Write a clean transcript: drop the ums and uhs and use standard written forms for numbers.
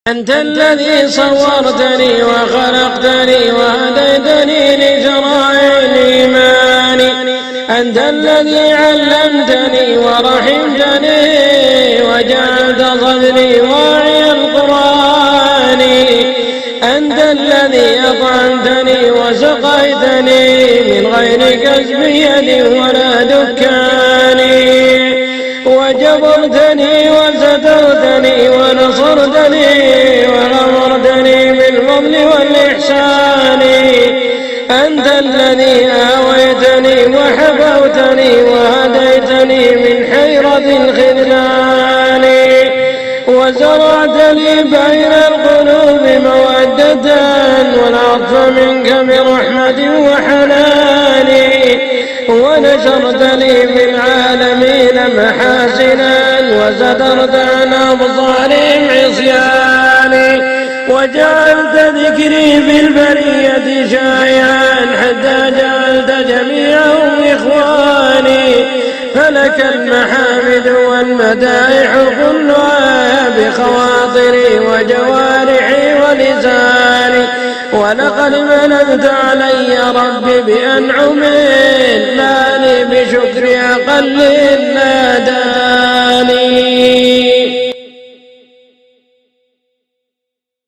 أنت الذي صورتني وخلقتني وهديتني لشرائع الإيمان. أنت الذي علمتني ورحمتني وجعلت صدري واعي القرآن. أنت الذي أطعمتني وسقيتني من غير كسب يد ولا دكان. وجبرتني وسترتني ونصرتني وغفرتني بالفضل والإحسان. أنت الذي آويتني وحفوتني وهديتني من حيرة الخذلان. وزرعت لي بين القلوب مودة والعطف منك برحمة وحنان. ونشرت لي في العالمين محاسنا وسترت عن أبصارهم عصياني. وجعلت ذكري بالبرية شائعا حتى جعلت جميعهم إخواني. فلك المحامد والمدائح كلها بخواطري وجوارحي ولساني. ولقد مننت علي ربي بأنعم ما لي بشكر أقل الناس.